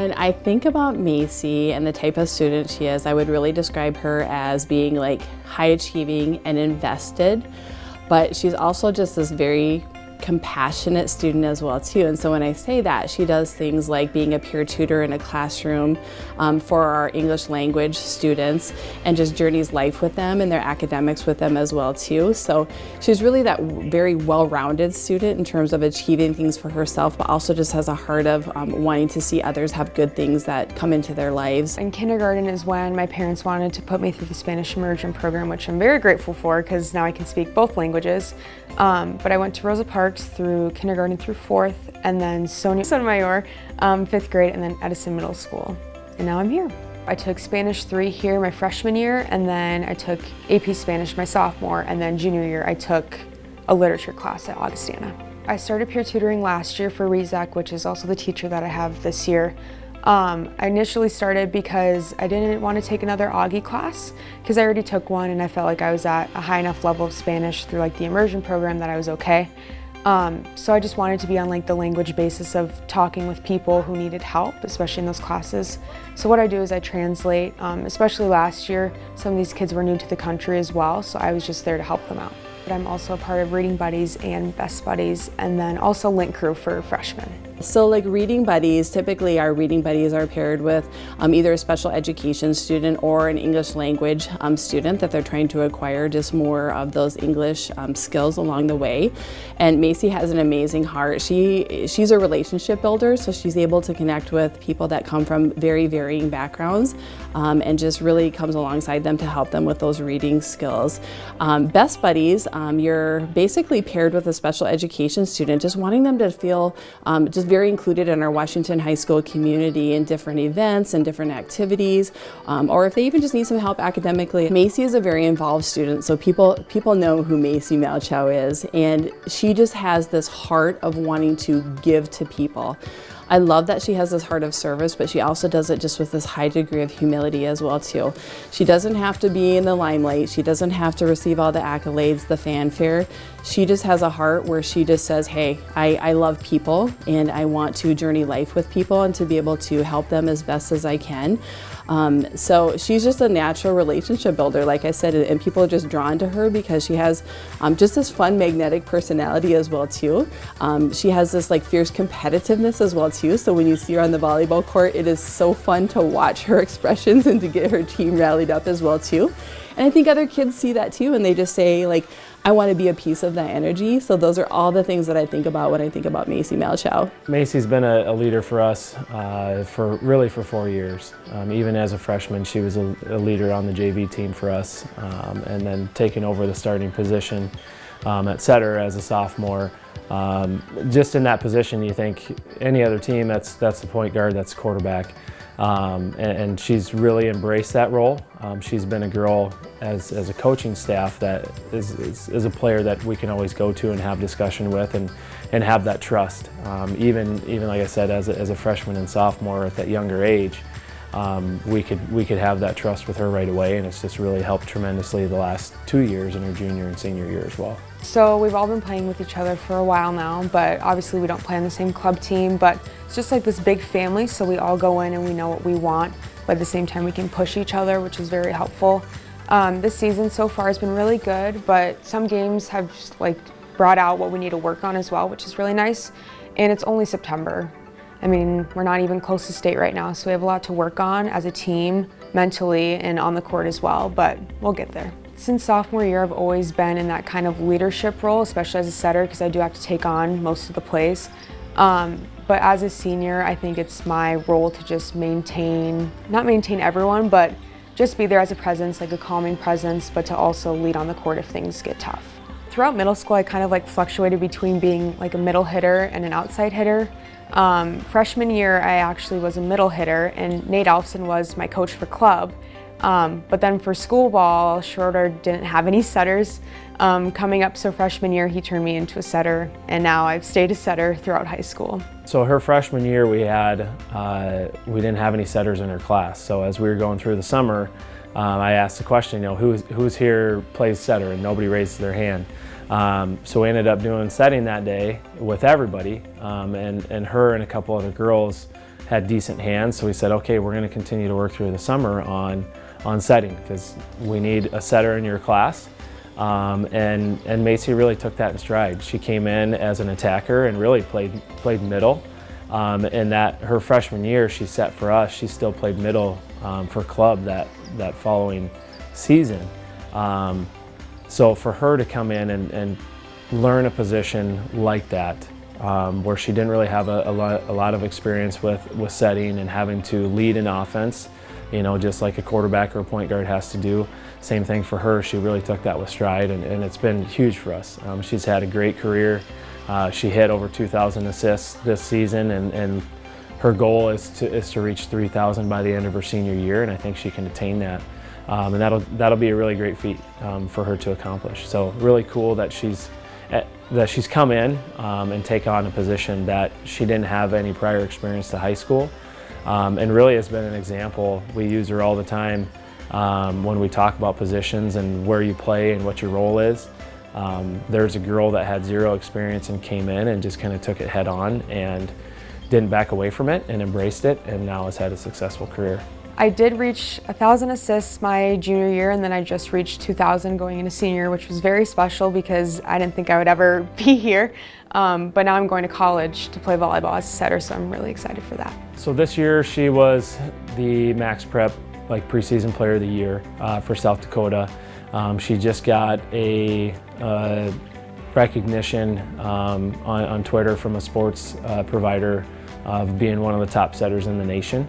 When I think about Macie and the type of student she is, I would really describe her as being like high achieving and invested, but she's also just this very compassionate student as well too. And so when I say that, she does things like being a peer tutor in a classroom for our English language students, and just journeys life with them and their academics with them as well too. So she's really that very well-rounded student in terms of achieving things for herself, but also just has a heart of wanting to see others have good things that come into their lives. In kindergarten is when my parents wanted to put me through the Spanish immersion program, which I'm very grateful for because now I can speak both languages. But I went to Rosa Parks through kindergarten through 4th, and then Sotomayor, 5th grade, and then Edison Middle School. And now I'm here. I took Spanish 3 here my freshman year, and then I took AP Spanish my sophomore, and then junior year I took a literature class at Augustana. I started peer tutoring last year for Rizek, which is also the teacher that I have this year. I initially started because I didn't want to take another Augie class because I already took one and I felt like I was at a high enough level of Spanish through like the immersion program that I was okay. So I just wanted to be on like the language basis of talking with people who needed help, especially in those classes. So what I do is I translate, especially last year, some of these kids were new to the country as well, so I was just there to help them out. But I'm also a part of Reading Buddies and Best Buddies, and then also Link Crew for freshmen. So like Reading Buddies, typically our Reading Buddies are paired with either a special education student or an English language student that they're trying to acquire just more of those English skills along the way. And Macie has an amazing heart. She's a relationship builder, so she's able to connect with people that come from very varying backgrounds and just really comes alongside them to help them with those reading skills. Best Buddies, you're basically paired with a special education student, just wanting them to feel just very included in our Washington High School community in different events and different activities, or if they even just need some help academically. Macie is a very involved student, so people know who Macie Malchow is, and she just has this heart of wanting to give to people. I love that she has this heart of service, but she also does it just with this high degree of humility as well too. She doesn't have to be in the limelight. She doesn't have to receive all the accolades, the fanfare. She just has a heart where she just says, hey, I love people and I want to journey life with people and to be able to help them as best as I can. So she's just a natural relationship builder, like I said, and people are just drawn to her because she has just this fun, magnetic personality as well too. She has this like fierce competitiveness as well too. So when you see her on the volleyball court, it is so fun to watch her expressions and to get her team rallied up as well too. And I think other kids see that too, and they just say like, I want to be a piece of that energy. So those are all the things that I think about when I think about Macie Malchow. Macie's been a leader for us for 4 years. Even as a freshman, she was a leader on the JV team for us, and then taking over the starting position at setter as a sophomore. Just in that position, you think any other team, that's the point guard, that's quarterback. And she's really embraced that role. She's been a girl as a coaching staff that is a player that we can always go to and have discussion with and have that trust. Even like I said, as a freshman and sophomore at that younger age, we could have that trust with her right away, and it's just really helped tremendously the last 2 years in her junior and senior year as well. So we've all been playing with each other for a while now, but obviously we don't play on the same club team, but it's just like this big family, so we all go in and we know what we want, but at the same time we can push each other, which is very helpful. This season so far has been really good, but some games have like brought out what we need to work on as well, which is really nice, and it's only September. I mean, we're not even close to state right now, so we have a lot to work on as a team, mentally and on the court as well, but we'll get there. Since sophomore year, I've always been in that kind of leadership role, especially as a setter, because I do have to take on most of the plays. But as a senior, I think it's my role to just not maintain everyone, but just be there as a presence, like a calming presence, but to also lead on the court if things get tough. Throughout middle school, I kind of like fluctuated between being like a middle hitter and an outside hitter. Freshman year, I actually was a middle hitter, and Nate Alfson was my coach for club. But then for school ball, Schroeder didn't have any setters coming up, so freshman year he turned me into a setter, and now I've stayed a setter throughout high school. So her freshman year we didn't have any setters in her class, so as we were going through the summer, I asked the question, who's here plays setter, and nobody raised their hand. So we ended up doing setting that day with everybody, and her and a couple other girls had decent hands, so we said, okay, we're going to continue to work through the summer on setting, because we need a setter in your class. And Macie really took that in stride. She came in as an attacker and really played middle. And that her freshman year, she set for us. She still played middle for club that following season. So for her to come in and learn a position like that, where she didn't really have a lot of experience with setting and having to lead an offense, you know, just like a quarterback or a point guard has to do. Same thing for her. She really took that with stride, and it's been huge for us. She's had a great career. She hit over 2,000 assists this season, and her goal is to reach 3,000 by the end of her senior year, and I think she can attain that. And that'll be a really great feat for her to accomplish. So really cool that she's come in and take on a position that she didn't have any prior experience to high school, and really has been an example. We use her all the time when we talk about positions and where you play and what your role is. There's a girl that had zero experience and came in and just kind of took it head on and didn't back away from it and embraced it, and now has had a successful career. I did reach 1,000 assists my junior year, and then I just reached 2,000 going into senior, which was very special because I didn't think I would ever be here. But now I'm going to college to play volleyball as a setter, so I'm really excited for that. So this year she was the Max Prep preseason player of the year for South Dakota. She just got a recognition on Twitter from a sports provider of being one of the top setters in the nation.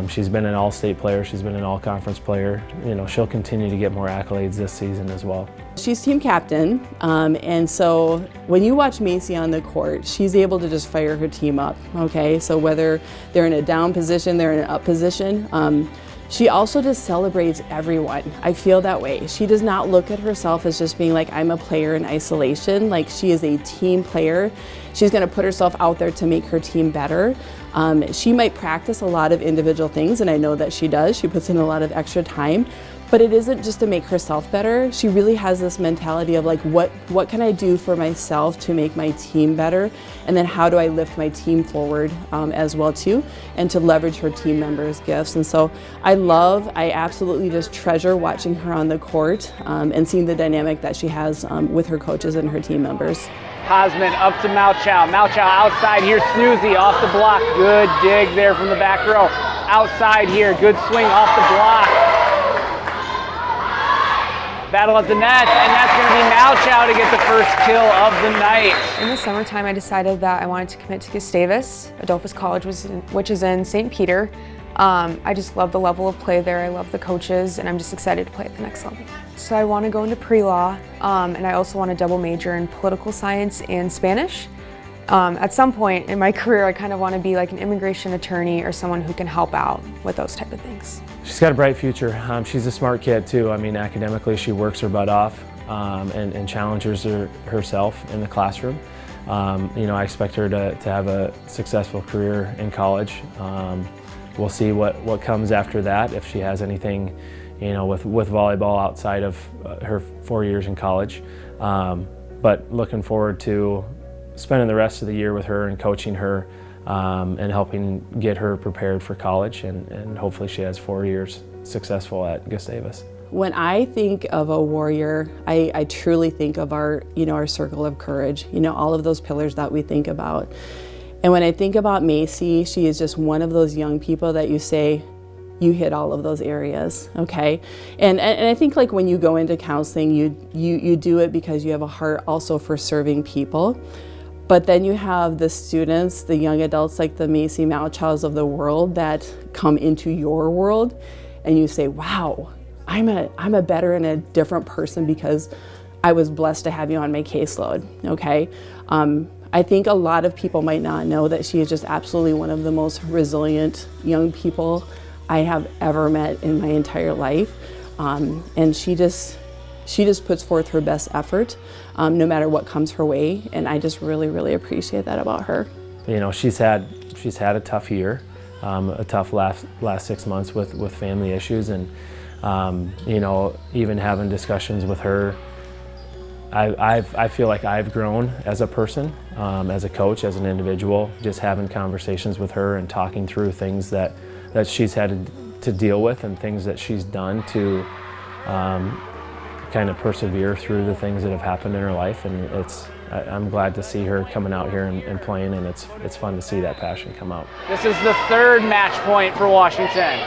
She's been an all-state player, she's been an all-conference player. You know, she'll continue to get more accolades this season as well. She's team captain, and so when you watch Macie on the court, she's able to just fire her team up, okay? So whether they're in a down position, they're in an up position, she also just celebrates everyone. I feel that way. She does not look at herself as just being like, I'm a player in isolation. Like, she is a team player. She's gonna put herself out there to make her team better. She might practice a lot of individual things, and I know that she does. She puts in a lot of extra time, but it isn't just to make herself better. She really has this mentality of like, what can I do for myself to make my team better? And then how do I lift my team forward as well too, and to leverage her team members' gifts. And so I absolutely just treasure watching her on the court and seeing the dynamic that she has with her coaches and her team members. Hosman up to Malchow. Malchow outside here, Snoozy off the block. Good dig there from the back row. Outside here, good swing off the block. Battle at the net, and that's going to be Malchow to get the first kill of the night. In the summertime, I decided that I wanted to commit to Gustavus, Adolphus College, which is in St. Peter. I just love the level of play there. I love the coaches, and I'm just excited to play at the next level. So I want to go into pre-law, and I also want to double major in political science and Spanish. At some point in my career, I kind of want to be like an immigration attorney or someone who can help out with those type of things. She's got a bright future. She's a smart kid too. I mean, academically she works her butt off and challenges herself in the classroom. You know, I expect her to have a successful career in college. We'll see what comes after that, if she has anything, you know, with volleyball outside of her 4 years in college. But looking forward to spending the rest of the year with her and coaching her and helping get her prepared for college, and hopefully she has 4 years successful at Gustavus. When I think of a warrior, I truly think of our circle of courage, all of those pillars that we think about. And when I think about Macie, she is just one of those young people that you say, you hit all of those areas, okay? And I think like when you go into counseling, you do it because you have a heart also for serving people. But then you have the students, the young adults like the Macie Malchows of the world that come into your world, and you say, wow, I'm a better and a different person because I was blessed to have you on my caseload, okay? I think a lot of people might not know that she is just absolutely one of the most resilient young people I have ever met in my entire life. And she just puts forth her best effort, no matter what comes her way, and I just really, really appreciate that about her. You know, she's had a tough year, a tough last 6 months with family issues, and you know, even having discussions with her, I feel like I've grown as a person, as a coach, as an individual, just having conversations with her and talking through things that she's had to deal with and things that she's done to kind of persevere through the things that have happened in her life. And I'm glad to see her coming out here and playing, and it's fun to see that passion come out. This is the third match point for Washington.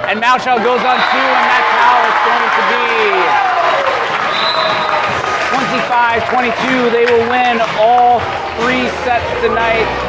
And Malchow goes on 2, and that's how it's going to be. 25-22, they will win all 3 sets tonight.